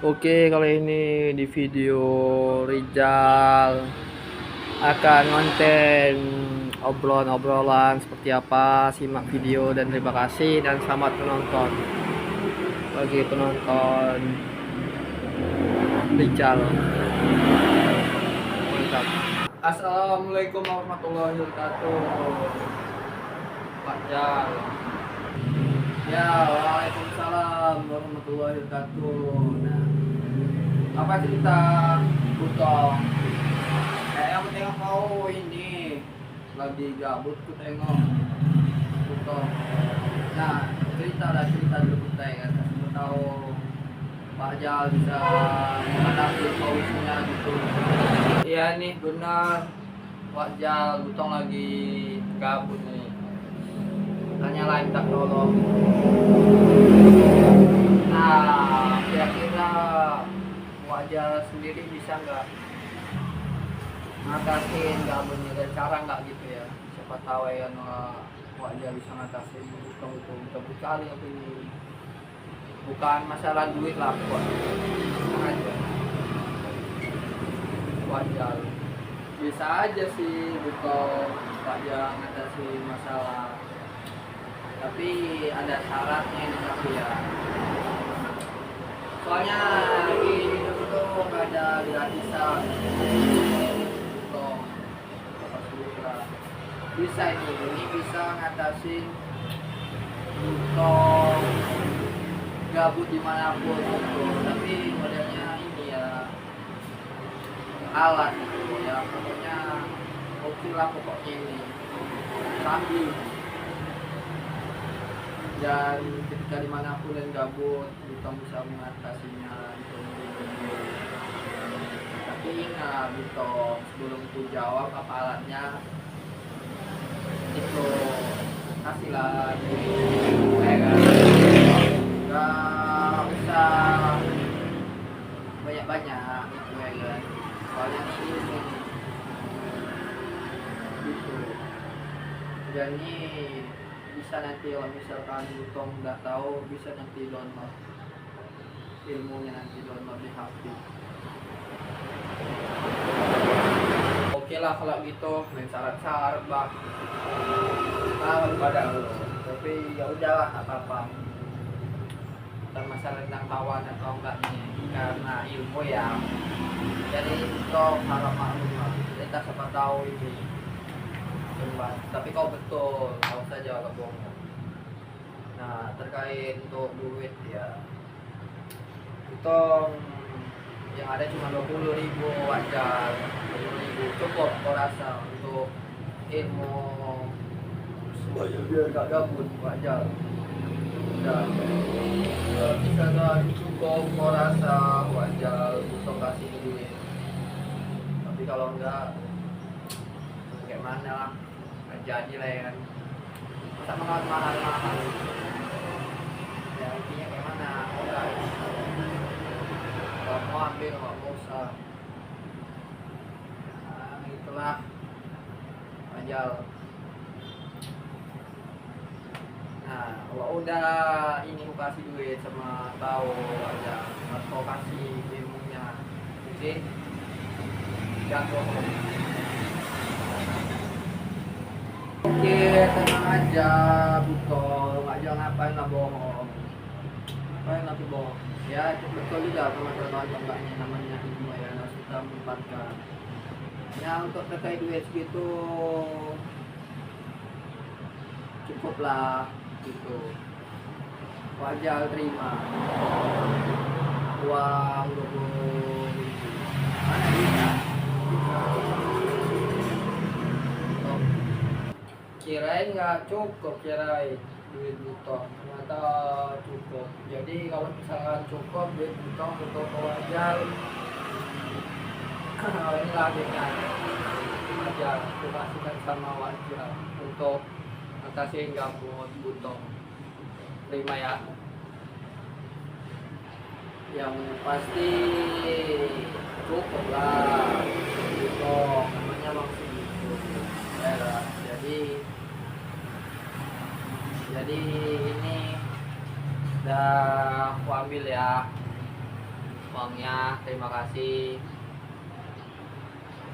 Oke, kali ini di video Rizal akan konten obrolan seperti apa. Simak video dan terima kasih dan selamat menonton bagi penonton Rizal. Mantap. Assalamualaikum warahmatullahi wabarakatuh. Pak Jal. Ya, waalaikumsalam warahmatullahi wabarakatuh. Nah, apa cerita Butong? Aku tengok kau ini lagi gabut, ku tengok Butong. Nah, cerita dulu kita ya kan. Aku tahu Pak Jal bisa menghadapi solusinya gitu. Iya nih benar, Pak Jal Butong lagi gabut nih. Tanya lain tak tolong. Nah, kira-kira wajah sendiri bisa nggak ngatasin gabunnya dan cara nggak gitu ya? Siapa tahu ya wajah bisa ngatasin itu kali aku ini. Bukan masalah duit lah kok. Aja. Wajah bisa aja sih butuh wajah ngatasin masalah. Tapi ada syaratnya nih tapi ya. Soalnya di hidup itu nggak ada gratisan. Bisa ini bisa ngatasin untuk gabut dimanapun gitu. Tapi modelnya ini ya alat gitu ya, pokoknya oke lah pokoknya ini sambil dan ketika dimanapun dan gabut kita bisa mengatasinya gitu. Tapi ingat gitu sebelum ku jawab apa alatnya itu kasihlah ya kan, nggak usah banyak-banyak gitu ya kan, soalnya ini gitu. Jadi bisa nanti kalau misalkan Butong nggak tahu bisa nanti download ilmunya, nanti download di HP. Oke lah kalau gitu, main syarat-syarat bang. Pada lo, tapi ya udahlah apa-apa. Bukan masalah tentang kawan atau enggak nih, karena ilmu ya. Jadi itu harap maklum lah. Kita siapa tahu ini. Tapi kau betul, kau saja kalau bohong. Nah terkait untuk duit ya, itu yang ada cuma 20.000 wajar, 20.000 cukup kau rasa untuk ilmu biar gak gabut wajar. Dan misalkan cukup kau rasa wajar untuk kasih duit, tapi kalau enggak kayak mana lah, nggak jadi lah ya kan. Masa mahal ya, intinya kayak mana enggak, kalau mau ambil nggak mau usah. Nah itulah wajar. Nah kalau udah ini aku kasih duit sama tahu aja harus kau kasih ilmunya, jadi jangan bohong. Oke, tenang aja, betul. Nggak jangan ngapain lah bohong. Ngapain lah bohong. Ya, itu betul juga teman-teman enggaknya namanya ilmu ya, harus kita manfaatkan. Ya, untuk terkait duit segitu cukup lah, gitu. Wajar terima. Uang 20.000. Mana bisa? Kirain nggak cukup, kirain duit Butong ternyata cukup. Jadi kalau misalkan cukup duit Butong untuk wajar ini lagi kan wajar aku kasihkan sama wajar untuk ngatasin gabut Butong, terima ya. Yang pasti cukup lah Butong, namanya maksud itu ya. Jadi ini udah aku ambil ya. uangnya. Terima kasih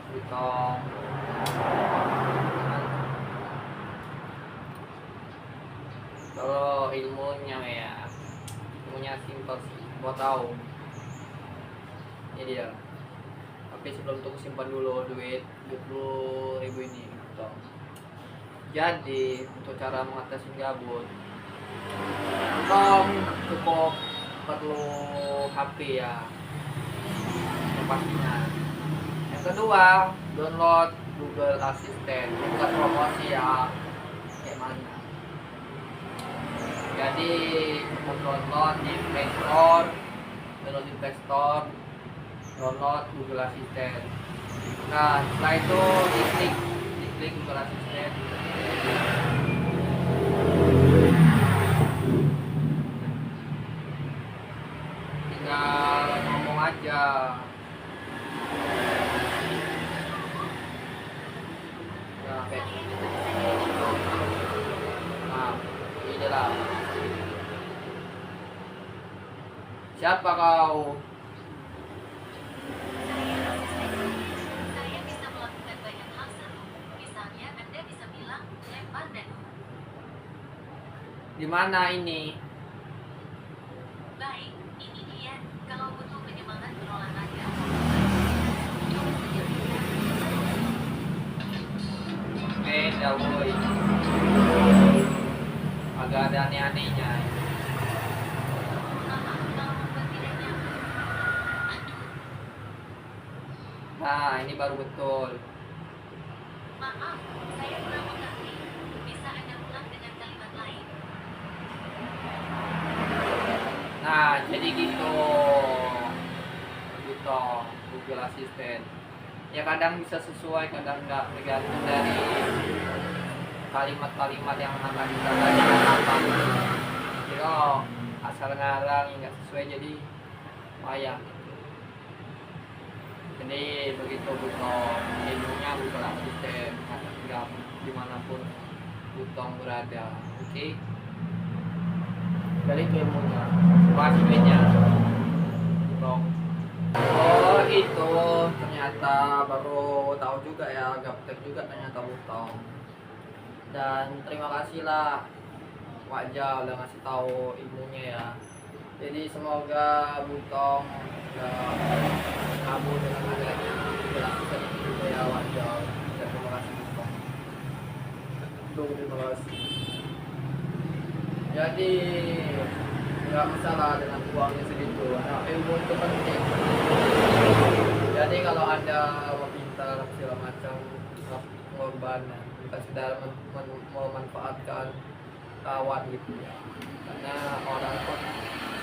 Butong. Kalau ilmunya ya, ilmunya simpel sih, mau tahu ini dia. Tapi sebelum itu simpan dulu duit 20.000 ini gitu. Jadi untuk cara mengatasi gabut, Butong cukup perlu HP ya, yang pastinya. Yang kedua, download Google Assistant. Ini bukan promosi ya, kayak mana. Jadi download di Play Store, download Google Assistant. Nah, setelah itu diklik Google Assistant. Tinggal ngomong aja. Nah, kayak nah, ini lah. Siapa kau? Saya bisa melakukan banyak hal seru. Misalnya, Anda bisa bilang, lempar dan Di mana ini? baik, ini dia. Kalau butuh penyemangat berolahraga, Oke, Dawoy. Agak ada aneh-anehnya. kalau membuat tidak nyaman. Nah, ini baru betul. Maaf, saya kurang mengerti. Bisa Anda ulang dengan kalimat lain? Nah, jadi gitu. Google Assistant. Ya kadang bisa sesuai, kadang enggak, tergantung dari kalimat-kalimat yang akan kita tanyakan apa. Jadi kalau asal ngarang nggak sesuai jadi payah. Jadi begitu Butong, ilmunya Google Assistant, nggak dimanapun Butong berada. Oke. Dari itu ilmunya, pastinya Butong. Oh itu ternyata baru tahu juga ya, gaptek juga ternyata Butong. Dan terima kasih lah Wajah udah ngasih tahu ilmunya ya. Jadi semoga Butong gak kabur dengan adanya penjelasan ini juga ya Wajah. Dan terima kasih Butong. Terima kasih. Jadi nggak masalah dengan uangnya segitu. Nah, ilmu itu penting. Jadi kalau ada meminta segala macam pengorbanan, bukan sekedar memanfaatkan kawan gitu ya. Karena orang pun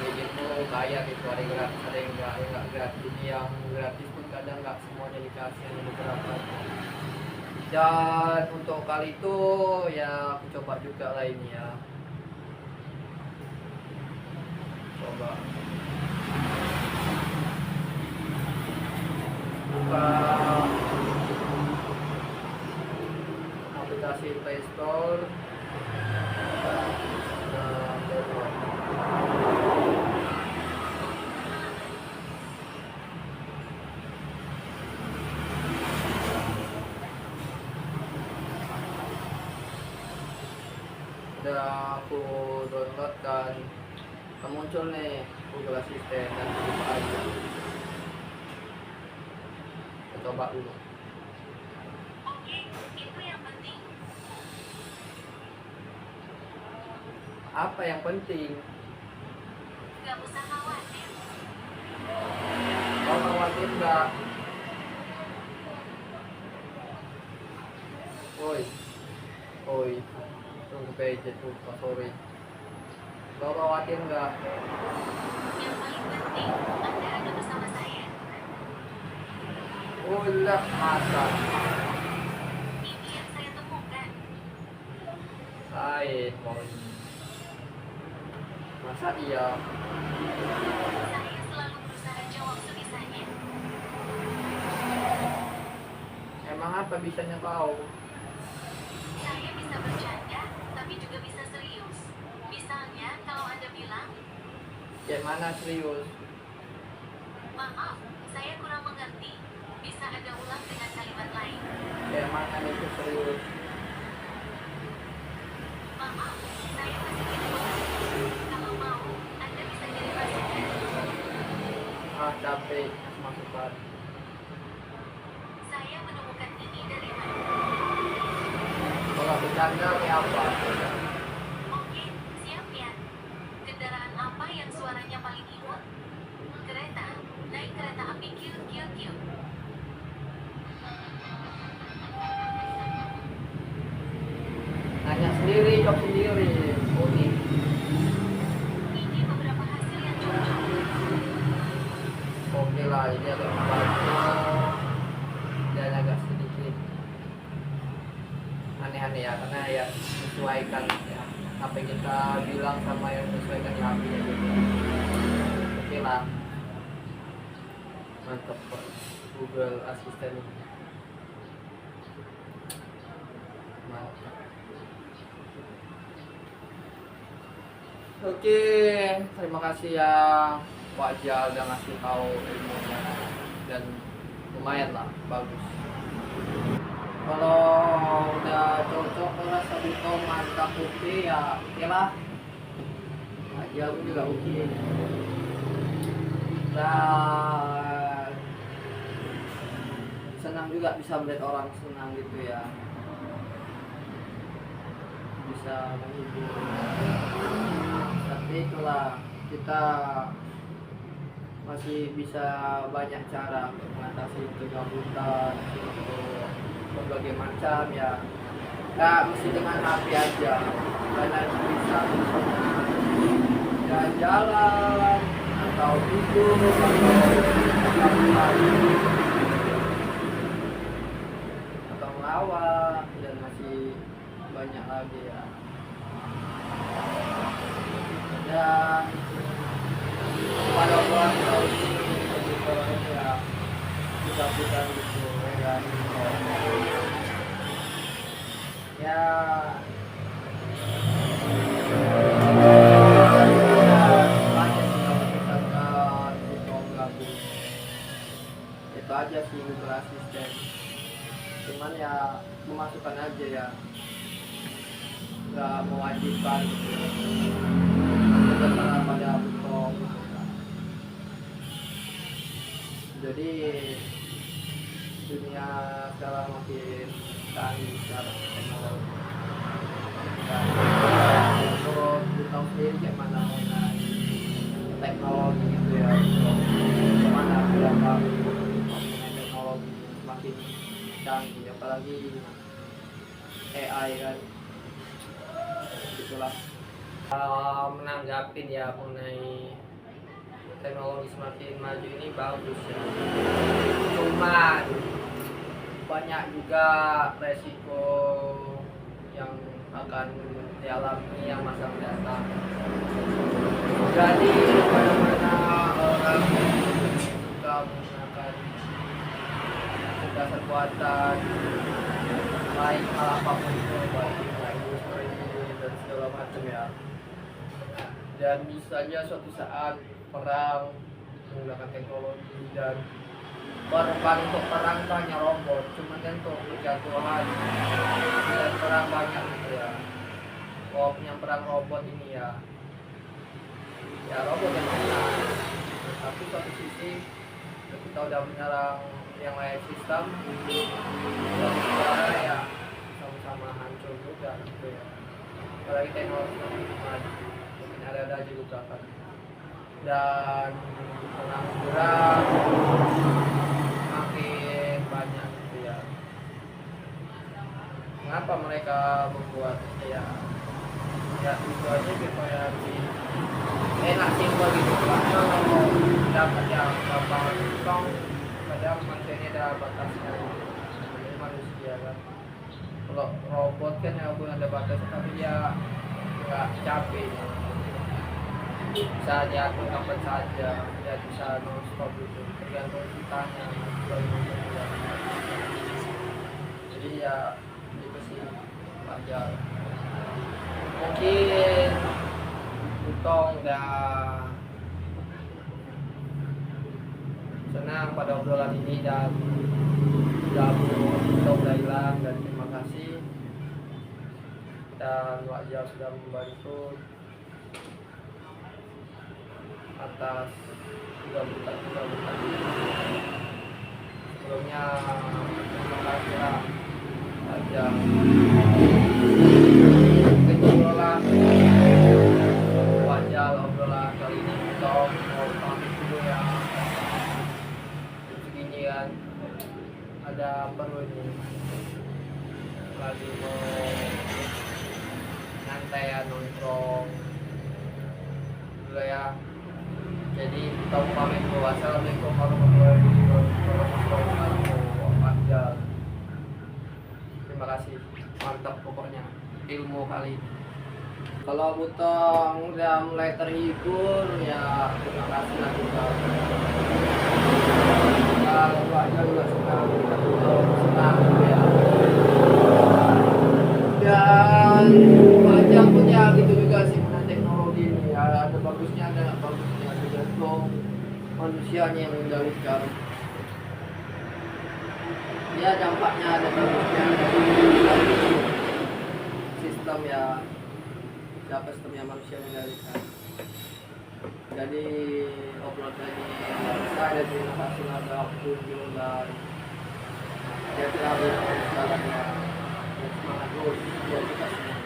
begitu kaya gitu, ada yang gratis, ada yang nggak gratis. Ini yang gratis pun kadang nggak semuanya dikasih, hanya beberapa. Dan untuk kali itu ya aku coba juga lah ini ya. Coba buka aplikasi Play Store dan download. Udah aku download dan muncul nih Google Assistant dan buka aja. Kita coba dulu. Oke, itu yang penting. Apa yang penting? Gak usah khawatir. Kau khawatir nggak? Oi, tunggu page lupa, sorry. Kau khawatir nggak? Yang paling penting, Anda ada bersama saya. Ulah masa. Ini yang saya temukan. Saya masa iya? Saya selalu berusaha jawab sebisanya. Emang apa bisanya kau? Saya bisa bercanda, tapi juga bisa serius. Misalnya, kalau Anda bilang, Kayak mana serius? Maaf, saya kurang mengerti. Bisa Anda ulang dengan kalimat lain? Emang kan itu serius. Maaf, saya masih tidak mengerti. Kalau mau, Anda bisa kirim hasilnya. Capek masukan. Saya menemukan ini dari mana? Kalau bercanda kayak apa? Oke, siap ya. Kendaraan apa yang suaranya paling imut? Kereta. Naik kereta api Q. Nanya sendiri, jawab sendiri. Oh, ini. Ini beberapa hasil yang cocok. Oke lah, ini agak membantu dan agak sedikit aneh-aneh ya, karena ya sesuaikan ya apa yang kita bilang sama yang sesuaikan di HP ya gitu. Oke lah, mantap Pak Google Assistant. Mantap. Oke, terima kasih ya Pak Jal udah ngasih tahu ilmunya dan lumayan lah, bagus. Kalau udah cocok rasa itu mantap oke ya, oke lah. Pak Jal juga oke. Dan senang juga bisa melihat orang senang gitu ya, bisa menghibur. Tapi itulah, kita masih bisa banyak cara untuk mengatasi kegabutan itu berbagai macam ya. Nggak mesti dengan HP aja, karena bisa jalan-jalan atau tidur atau melawat dan masih banyak lagi ya. Dan pada orang tahu ya kita gitu ya, ya banyak sih kalau misalkan itu gabung itu aja sih Google Assistant, cuman ya memasukkan aja ya, nggak mewajibkan gitu ya. Terserah pada butuh gitu kan. Jadi dunia sekarang makin canggih secara teknologi. Dan menurut kita sendiri kayak mana mengenai teknologi gitu ya, gimana berapa mengenai teknologi semakin canggih, apalagi AI kan, gitulah. Menanggapin ya mengenai teknologi semakin maju ini bagus ya, cuman banyak juga resiko yang akan dialami yang masa mendatang. Jadi mana-mana orang suka menggunakan kecerdasan buatan baik hal apapun itu, baik industri dan segala macam ya, dan bisa aja suatu saat perang menggunakan teknologi, dan korban untuk perang banyak robot, cuman kan untuk kejatuhan dan perang banyak gitu ya. Kalau punya perang robot ini ya robot yang menang, tapi satu sisi kita udah menyerang yang lain sistem dan negara ya sama-sama hancur juga gitu ya. Apalagi teknologi semakin maju, mungkin ada aja beberapa dan pengangguran makin banyak gitu ya. Mengapa mereka membuat ya itu aja supaya lebih enak simpel gitu, karena kalau dapat yang gampang tong padahal manusia ini ada batasnya, sebenarnya manusia kan. Kalau robot kan ya pun ada batasnya, tapi dia nggak capek, bisa diatur kapan saja, dia bisa non stop gitu, tergantung kitanya. Jadi ya itu sih wajar. Mungkin Utong udah senang pada obrolan ini dan sudah sudah hilang, dan terima kasih, dan Wajah sudah membantu atas juga bukan sebelumnya. Terima kasih lah Wajah. Kejualan Wajah obrolan kali ini kita mau pamit dulu ya. Segini kan ada perlu ini lagi mau nyantai ya, nongkrong dulu ya. Jadi kita mau pamit dulu. Assalamualaikum warahmatullahi wabarakatuh. Terima kasih, mantap pokoknya ilmu kali ini. Kalau Butong udah mulai terhibur ya terima kasih lah juga. Kalau Wajah juga senang, senang ya. Dan Wajah pun ya gitu juga sih dengan teknologi ini ya, ada bagusnya ada nggak bagusnya, tergantung manusianya yang mengendalikan. Ya dampaknya ada bagusnya, ada sistem ya, siapa sistemnya manusia mengendalikan. Jadi obrolan ini saya terima kasih ada kunjung dan ya terlalu sekarang ya semangat terus buat kita semua.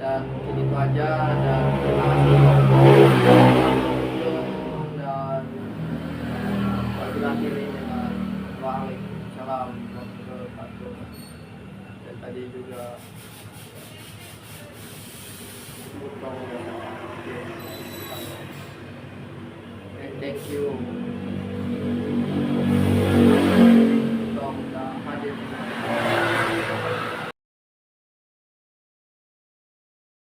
Dan mungkin itu aja, dan terima kasih dan wabillahi taufiq dengan waalaikumsalam warahmatullahi wabarakatuh. Dan tadi juga thank you.